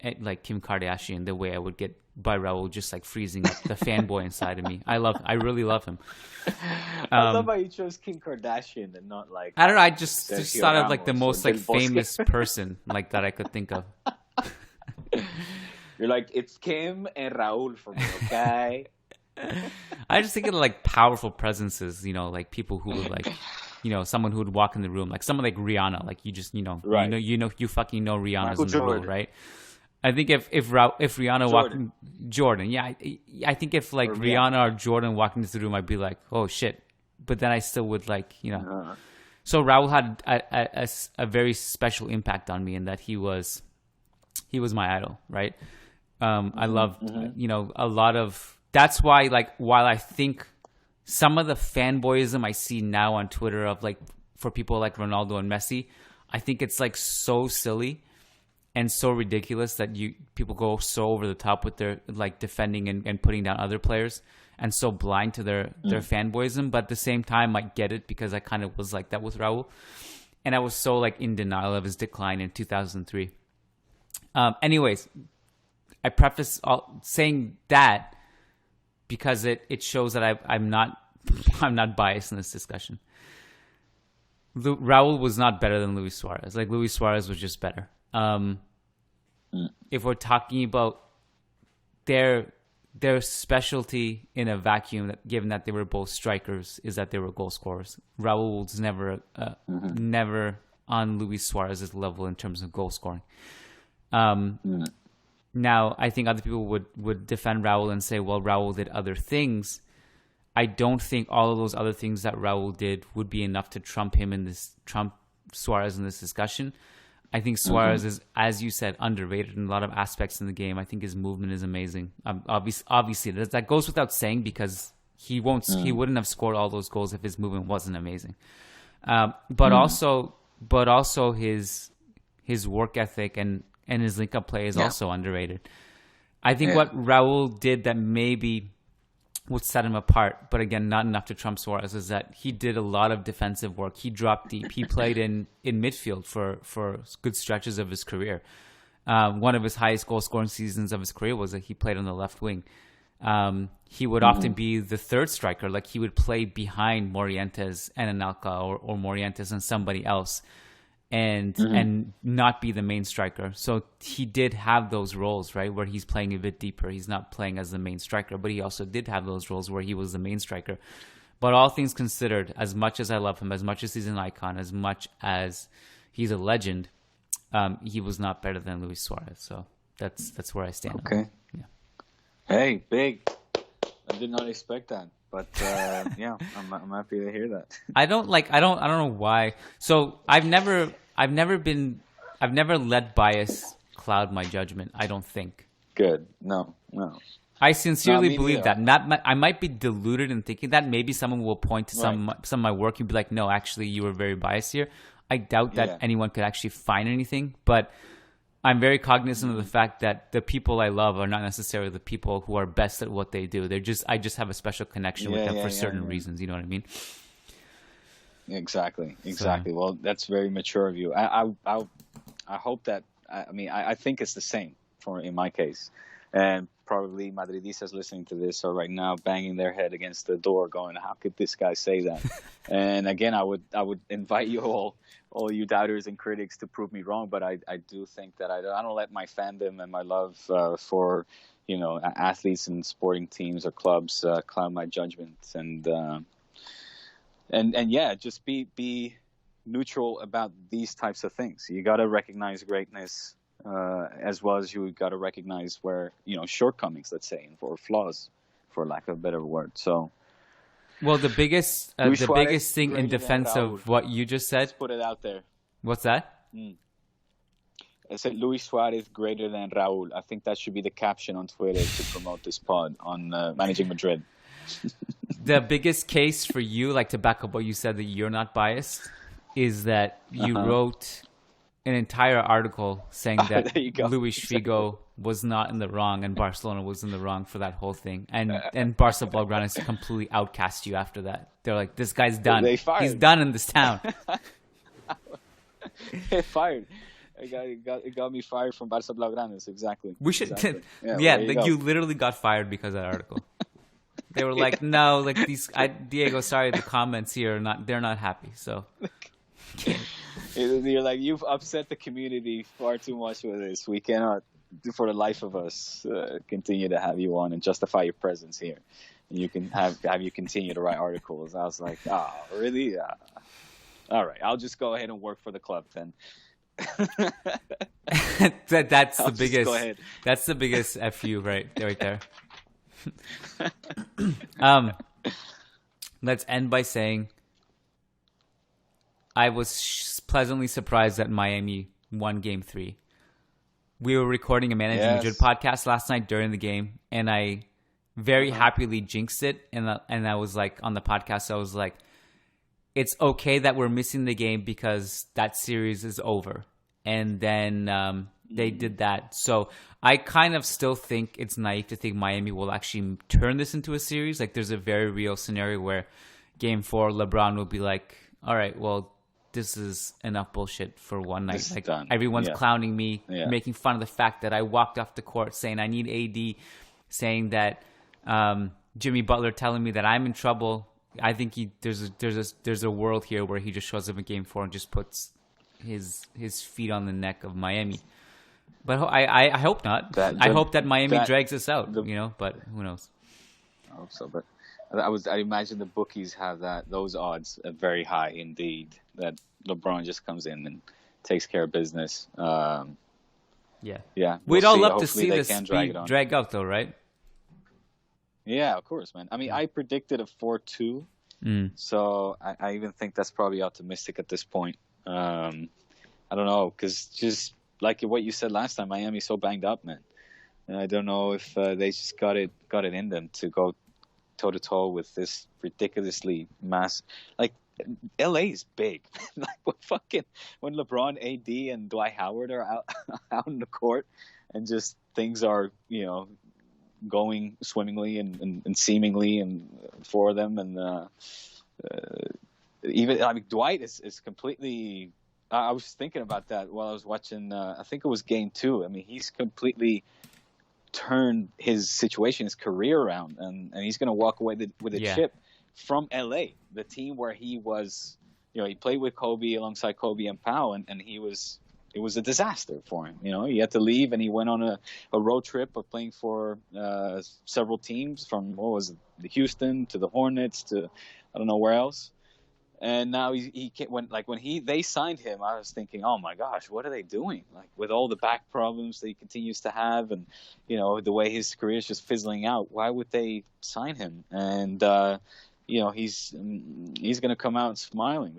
A: Kim Kardashian the way I would get by Raul, just like freezing up the fanboy inside of me. I really love him.
B: I love how you chose Kim Kardashian and not like,
A: I don't know. I just thought of like the most like famous person like that I could think of.
B: You're like, it's Kim and Raul for me, okay?
A: I just think of like powerful presences, like people who would like, someone who would walk in the room, like someone like Rihanna, like you just,
B: right.
A: you fucking know Rihanna's
B: Michael
A: in the room, right? I think if Rihanna walked, Jordan, yeah, I think if like Rihanna or Jordan walked into the room, I'd be like, oh shit, but then I still would like, So Raul had a very special impact on me in that he was my idol, right? I loved, a lot of. That's why, like, while I think some of the fanboyism I see now on Twitter of like for people like Ronaldo and Messi, I think it's like so silly and so ridiculous that people go so over the top with their like defending and putting down other players and so blind to their fanboyism. But at the same time, I get it because I kind of was like that with Raul, and I was so like in denial of his decline in 2003. Anyways, I preface saying that because it shows that I'm not biased in this discussion. Raul was not better than Luis Suarez. Like Luis Suarez was just better. If we're talking about their specialty in a vacuum, given that they were both strikers, is that they were goal scorers. Raul was never on Luis Suarez's level in terms of goal scoring. Now, I think other people would defend Raul and say, well, Raul did other things. I don't think all of those other things that Raul did would be enough to trump Suarez in this discussion. I think Suarez is, as you said, underrated in a lot of aspects in the game. I think his movement is amazing. Obviously, that goes without saying because he wouldn't have scored all those goals if his movement wasn't amazing. But also his work ethic and his link-up play is also underrated. I think what Raul did that maybe would set him apart, but again, not enough to trump Suarez, is that he did a lot of defensive work. He dropped deep. He played in midfield for good stretches of his career. One of his highest goal-scoring seasons of his career was that he played on the left wing. He would often be the third striker. Like he would play behind Morientes and Anelka or Morientes and somebody else. And not be the main striker. So he did have those roles, right, where he's playing a bit deeper. He's not playing as the main striker, but he also did have those roles where he was the main striker. But all things considered, as much as I love him, as much as he's an icon, as much as he's a legend, he was not better than Luis Suarez. So that's where I stand.
B: Okay.
A: Yeah.
B: Hey, big. I did not expect that. But I'm happy to hear that. I don't
A: know why. So I've never let bias cloud my judgment. I don't think.
B: Good. No.
A: I sincerely believe that. I might be deluded in thinking that. Maybe someone will point to some of my work and be like, no, actually, you were very biased here. I doubt that anyone could actually find anything. But I'm very cognizant of the fact that the people I love are not necessarily the people who are best at what they do. I just have a special connection with them for certain reasons. You know what I mean?
B: Exactly. So, well, that's very mature of you. I hope that. I think it's the same in my case, and probably Madridistas listening to this are right now banging their head against the door, going, "How could this guy say that?" And again, I would invite you all you doubters and critics to prove me wrong, but I do think that I don't let my fandom and my love for athletes and sporting teams or clubs cloud my judgment, and just be neutral about these types of things. You got to recognize greatness as well as you got to recognize where shortcomings, let's say, or flaws, for lack of a better word. So.
A: Well, the biggest thing in defense of what you just said.
B: Let's put it out there.
A: What's that?
B: I said Luis Suarez greater than Raul. I think that should be the caption on Twitter to promote this pod on Managing Madrid.
A: The biggest case for you, like to back up what you said that you're not biased, is that you wrote an entire article saying that Luis Figo was not in the wrong and Barcelona was in the wrong for that whole thing. And Barca Blaugrana completely outcast you after that. They're like, this guy's done. He's done in this town.
B: Fired. It got me fired from Barca Blaugrana. Exactly.
A: We should.
B: Exactly.
A: You literally got fired because of that article. They were like, no, like Diego, sorry, the comments here they're not happy. So
B: you're like, you've upset the community far too much with this. We cannot, for the life of us, continue to have you on and justify your presence here. And you can have you continue to write articles. I was like, oh, really? All right, I'll just go ahead and work for the club then.
A: That's the biggest. Go ahead. That's the biggest FU right there. Let's end by saying I was pleasantly surprised that Miami won Game 3. We were recording a Managing Madrid podcast last night during the game, and I very happily jinxed it. And I was like, on the podcast, I was like, it's okay that we're missing the game because that series is over. And then they did that. So I kind of still think it's naive to think Miami will actually turn this into a series. Like, there's a very real scenario where Game 4, LeBron will be like, all right, well, this is enough bullshit for one night. Like, everyone's clowning me, making fun of the fact that I walked off the court saying I need AD, saying that Jimmy Butler telling me that I'm in trouble. I think there's a world here where he just shows up in Game 4 and just puts his feet on the neck of Miami. But I hope not. I hope that Miami drags us out, but who knows?
B: I hope so, but I imagine the bookies have those odds very high indeed, that LeBron just comes in and takes care of business.
A: We'd all love to see this drag out, though, right?
B: Yeah, of course, man. I mean, I predicted a 4-2, so I even think that's probably optimistic at this point. I don't know, because just like what you said last time, Miami's so banged up, man. And I don't know if they just got it in them to go toe to toe with this ridiculously like LA is big. Like when LeBron, AD, and Dwight Howard are out in the court, and just things are going swimmingly and seemingly and for them, and even Dwight is completely. I was thinking about that while I was watching. I think it was Game 2. I mean, he's completely turned his situation, his career around, and he's going to walk away with a chip from LA, the team where he was. He played with Kobe alongside Kobe and Pau, and it was a disaster for him. He had to leave, and he went on a road trip of playing for several teams, from the Houston to the Hornets to I don't know where else. And now when they signed him, I was thinking, oh my gosh, what are they doing? Like, with all the back problems that he continues to have, and the way his career is just fizzling out, why would they sign him? And he's going to come out smiling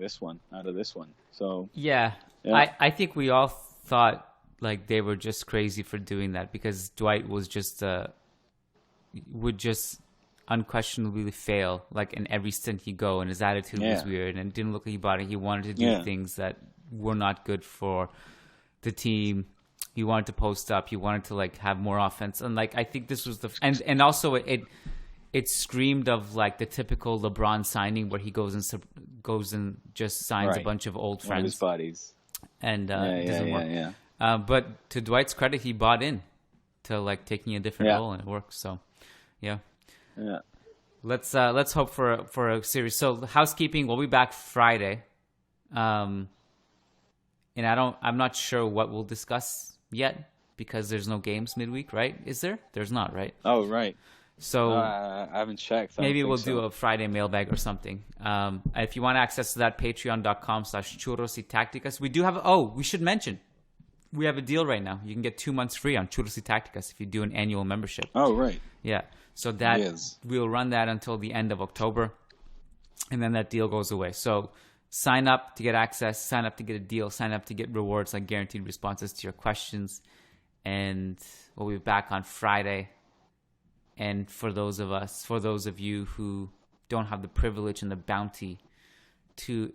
B: out of this one. So
A: I think we all thought like they were just crazy for doing that, because Dwight was just would just unquestionably fail like in every stint he go, and his attitude was weird and didn't look like he bought it. He wanted to do things that were not good for the team. He wanted to post up. He wanted to like have more offense, and like I think this was and also it screamed of like the typical LeBron signing where he goes and just signs a bunch of old friends,
B: one of his buddies,
A: and it doesn't work. But to Dwight's credit, he bought in to like taking a different role, and it works. So yeah. Let's hope for a series. So housekeeping, we'll be back Friday, and I'm not sure what we'll discuss yet because there's no games midweek, right? Is there? There's not, right?
B: Oh, right.
A: So
B: I haven't checked.
A: Maybe we'll do a Friday mailbag or something. If you want access to that, patreon.com/Churros y Tácticas. We do have. We should mention we have a deal right now. You can get 2 months free on Churros y Tácticas if you do an annual membership.
B: Oh, right.
A: Yeah. So we'll run that until the end of October, and then that deal goes away. So sign up to get access, sign up to get a deal, sign up to get rewards like guaranteed responses to your questions, and we'll be back on Friday. And for those of you who don't have the privilege and the bounty to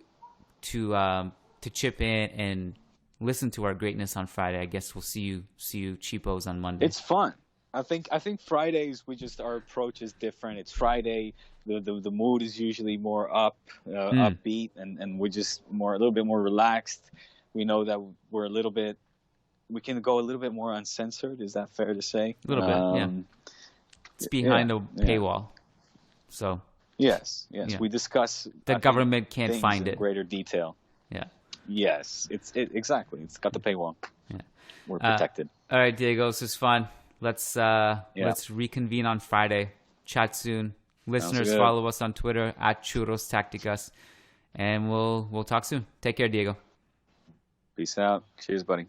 A: chip in and listen to our greatness on Friday, I guess we'll see you cheapos on Monday.
B: It's fun. I think Fridays our approach is different. It's Friday. The mood is usually more upbeat, and we're just a little bit more relaxed. We know that we can go a little bit more uncensored. Is that fair to say?
A: A little bit, yeah. It's behind a paywall. So
B: yes. We discuss
A: the government can't find it
B: in greater detail.
A: Yeah.
B: Yes, exactly. It's got the paywall. Yeah. We're protected.
A: All right, Diego, this is fun. Let's reconvene on Friday. Chat soon. Listeners, follow us on Twitter @Churros Tácticas, and we'll talk soon. Take care, Diego.
B: Peace out. Cheers, buddy.